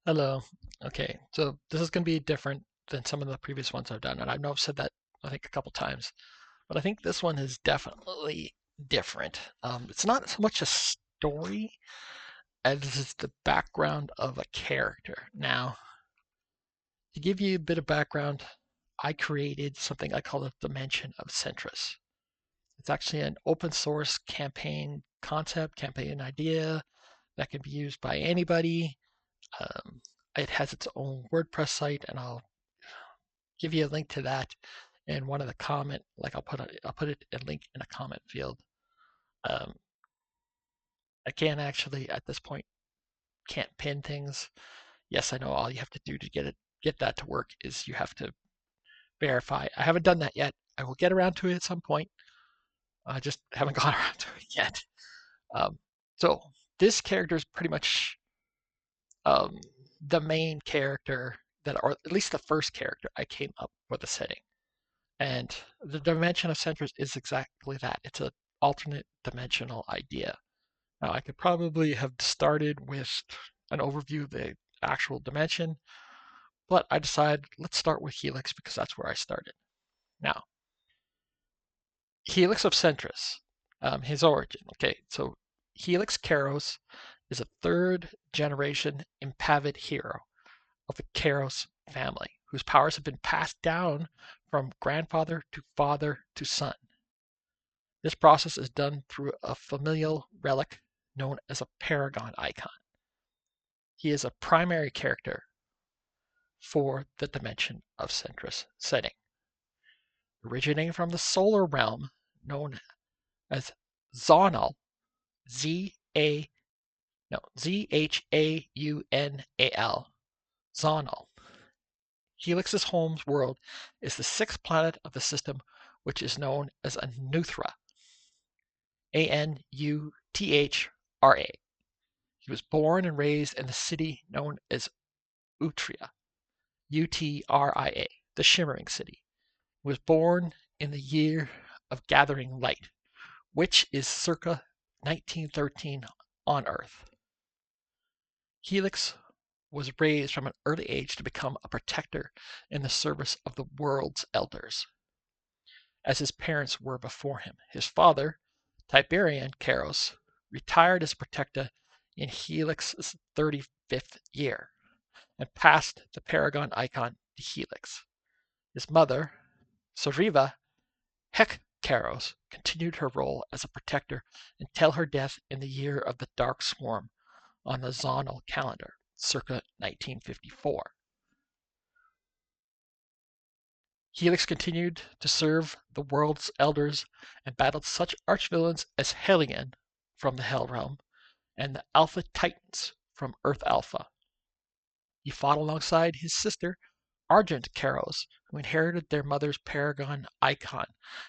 Hello. Okay, so this is going to be different than some of the previous ones I've done, and I know I've said that I think a couple times, but I think this one is definitely different. It's not so much a story as it's the background of a character. Now, to give you a bit of background, I created something I call the Dimension of Centras. It's actually an open source campaign concept, campaign idea that can be used by anybody. Um, it has its own WordPress site, and I'll give you a link to that in one of the comment. Like I'll put it a link in a comment field. Um, I can't actually at this point can't pin things. Yes, I know all you have to do to get that to work is you have to verify. I haven't done that yet. I will get around to it at some point. I just haven't gone around to it yet. Um, so this character is pretty much um, the main character that, or at least the first character I came up with the setting. And the dimension of centers is exactly that. It's an alternate dimensional idea. Now, I could probably have started with an overview of the actual dimension, but I decided let's start with Helix because that's where I started. Now, Helix of Centras, his origin. Okay, so Helix Keros is a third generation Impavid hero of the Keros family, whose powers have been passed down from grandfather to father to son. This process is done through a familial relic known as a paragon icon. He is a primary character for the Dimension of Centras setting, originating from the solar realm known as Zonal, Z A no Zhaunal, Zonal. Helix's home world is the sixth planet of the system, which is known as Anuthra, Anuthra. He was born and raised in the city known as Utria, Utria, the Shimmering City. He was born in the year of Gathering Light, which is circa 1913 on Earth. Helix was raised from an early age to become a protector in the service of the world's elders, as his parents were before him. His father, Tiberian Keros, retired as protector in Helix's 35th year and passed the paragon icon to Helix. His mother, Soriva Hekkaros, continued her role as a protector until her death in the year of the Dark Swarm on the zonal calendar, circa 1954. Helix continued to serve the world's elders and battled such archvillains as Hellion from the Hell Realm and the Alpha Titans from Earth Alpha. He fought alongside his sister, Argent Keros, who inherited their mother's paragon icon,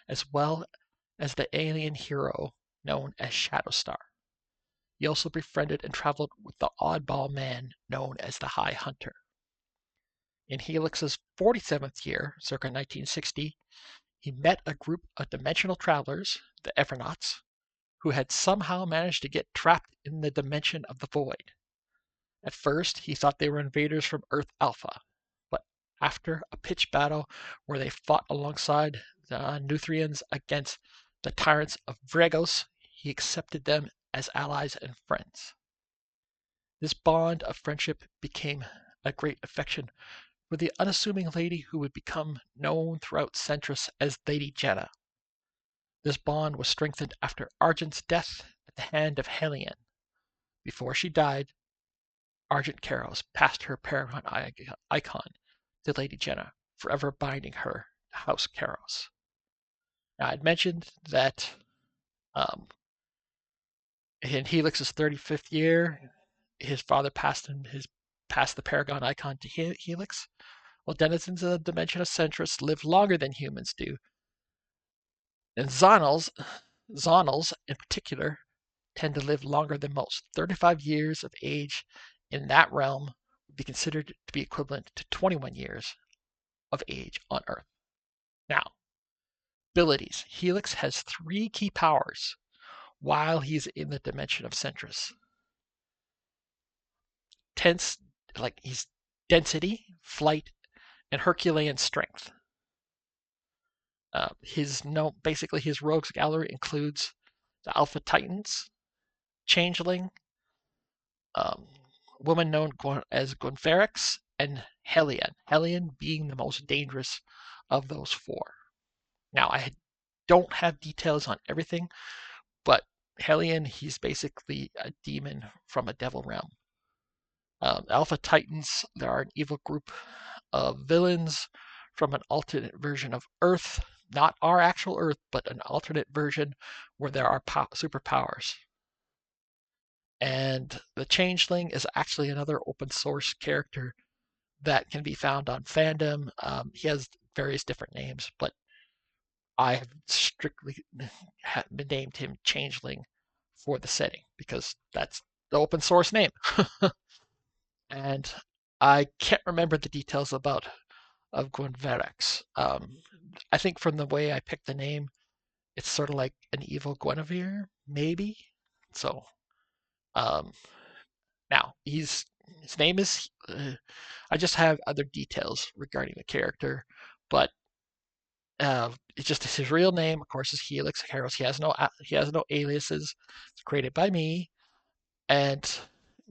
as well as the alien hero known as Shadowstar. He also befriended and traveled with the oddball man known as the High Hunter. In Helix's 47th year, circa 1960, he met a group of dimensional travelers, the Evernauts, who had somehow managed to get trapped in the dimension of the void. At first, he thought they were invaders from Earth Alpha, but after a pitched battle where they fought alongside the Nuthrians against the tyrants of Vregos, he accepted them as allies and friends. This bond of friendship became a great affection for the unassuming lady who would become known throughout Centras as Lady Jenna. This bond was strengthened after Argent's death at the hand of Hellion. Before she died, Argent Keros passed her paragon icon to Lady Jenna, forever binding her to House Keros. Now, I'd mentioned that um, in Helix's 35th year, his father passed the paragon icon to Helix. Well, denizens of the Dimension of Centras live longer than humans do, and Zonals in particular tend to live longer than most. 35 years of age in that realm would be considered to be equivalent to 21 years of age on Earth. Now, abilities. Helix has 3 key powers while he's in the Dimension of Centras. like he's density, flight, and Herculean strength. Basically his rogues gallery includes the Alpha Titans, Changeling, um, woman known as Gunferix, and Hellion. Hellion being the most dangerous of those four. Now I don't have details on everything, but Hellion, he's basically a demon from a devil realm. Alpha Titans, they are an evil group of villains from an alternate version of Earth, not our actual Earth, but an alternate version where there are superpowers. And the Changeling is actually another open source character that can be found on fandom. He has various different names, but I have strictly named him Changeling for the setting because that's the open source name. And I can't remember the details of Gwenverex. I think from the way I picked the name, it's sort of like an evil Guinevere, maybe. So um, now his name is. I just have other details regarding the character, but it's just his real name. Of course, is Helix Heros. He has no aliases. It's created by me, and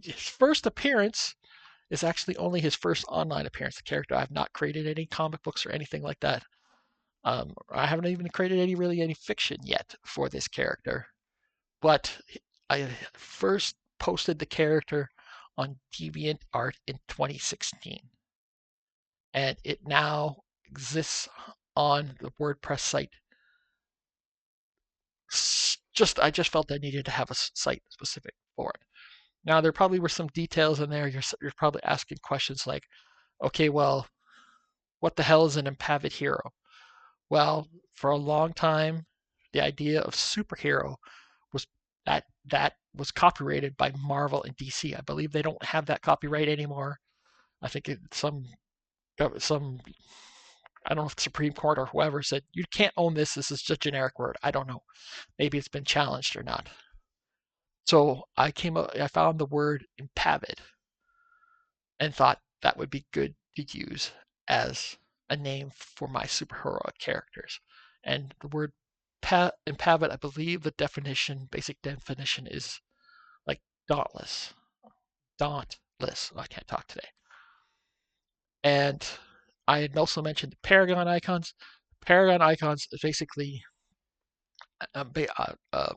his first appearance is actually only his first online appearance. The character, I've not created any comic books or anything like that. I haven't even created any fiction yet for this character. But I first posted the character on DeviantArt in 2016, and it now exists on the WordPress site. I just felt I needed to have a site specific for it. Now there probably were some details in there. You're probably asking questions like, okay, well, what the hell is an Impavid hero? Well, for a long time, the idea of superhero was that was copyrighted by Marvel and DC. I believe they don't have that copyright anymore. I think some I don't know if the Supreme Court or whoever said you can't own this. This is just a generic word. I don't know. Maybe it's been challenged or not. So I found the word Impavid and thought that would be good to use as a name for my superheroic characters. And the word Impavid, I believe basic definition is like dauntless. Dauntless. I can't talk today. And I had also mentioned the Paragon icons. Paragon icons is basically uh, uh,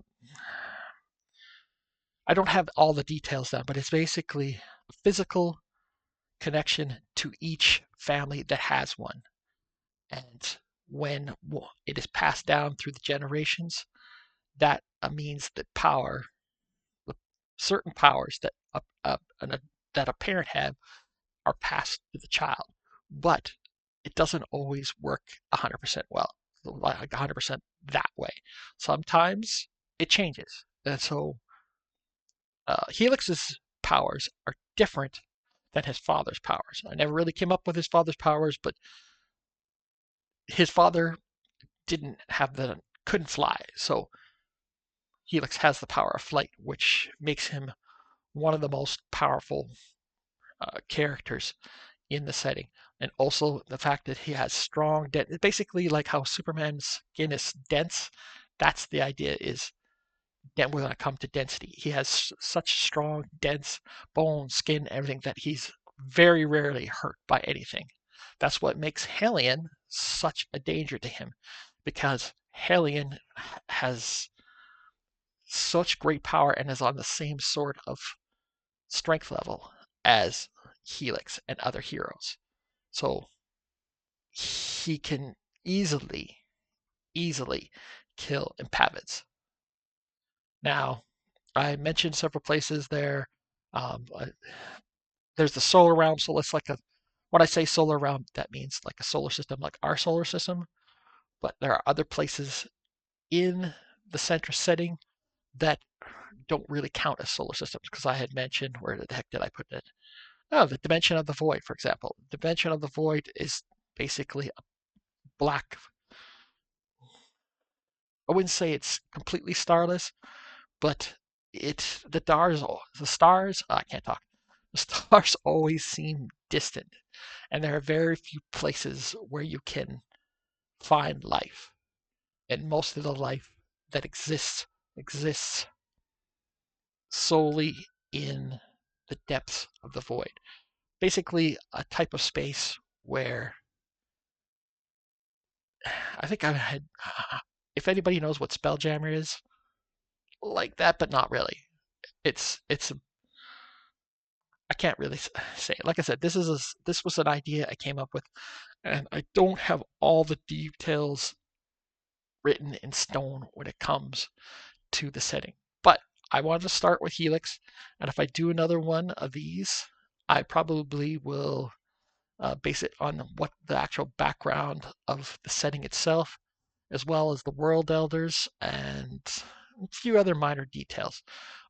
I don't have all the details down, but it's basically a physical connection to each family that has one. And when it is passed down through the generations, that means that certain powers that a parent had, are passed to the child. But it doesn't always work 100% well, like 100% that way. Sometimes it changes. And so Helix's powers are different than his father's powers. I never really came up with his father's powers, but his father couldn't fly. So Helix has the power of flight, which makes him one of the most powerful characters in the setting. And also the fact that he has strong, basically like how Superman's skin is dense. That's the idea is that we're going to come to density. He has such strong, dense bone, skin, everything that he's very rarely hurt by anything. That's what makes Hellion such a danger to him, because Hellion has such great power and is on the same sort of strength level as Helix and other heroes. So he can easily kill Impavids. Now, I mentioned several places there. There's the solar realm, so it's like when I say solar realm, that means like a solar system, like our solar system. But there are other places in the Centra setting that don't really count as solar systems, because I had mentioned, where the heck did I put it? Oh, the Dimension of the Void, for example. The Dimension of the Void is basically a black. I wouldn't say it's completely starless, but the stars. I can't talk. The stars always seem distant, and there are very few places where you can find life. And most of the life that exists solely in the depths of the void. Basically, a type of space where I think I had. If anybody knows what Spelljammer is, like that, but not really. It's I can't really say it. Like I said, this was an idea I came up with, and I don't have all the details written in stone when it comes to the setting. But I wanted to start with Helix, and if I do another one of these, I probably will base it on what the actual background of the setting itself, as well as the world elders and a few other minor details.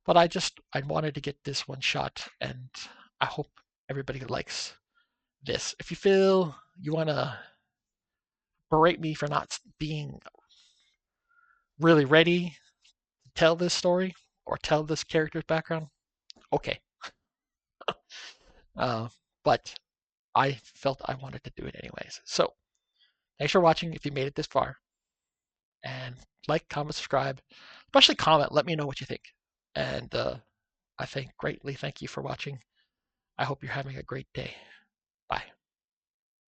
But I wanted to get this one shot, and I hope everybody likes this. If you feel you want to berate me for not being really ready to tell this story or tell this character's background, okay. Uh, but I felt I wanted to do it anyways. So thanks for watching if you made it this far. And like, comment, subscribe, especially comment. Let me know what you think. And I greatly thank you for watching. I hope you're having a great day. Bye.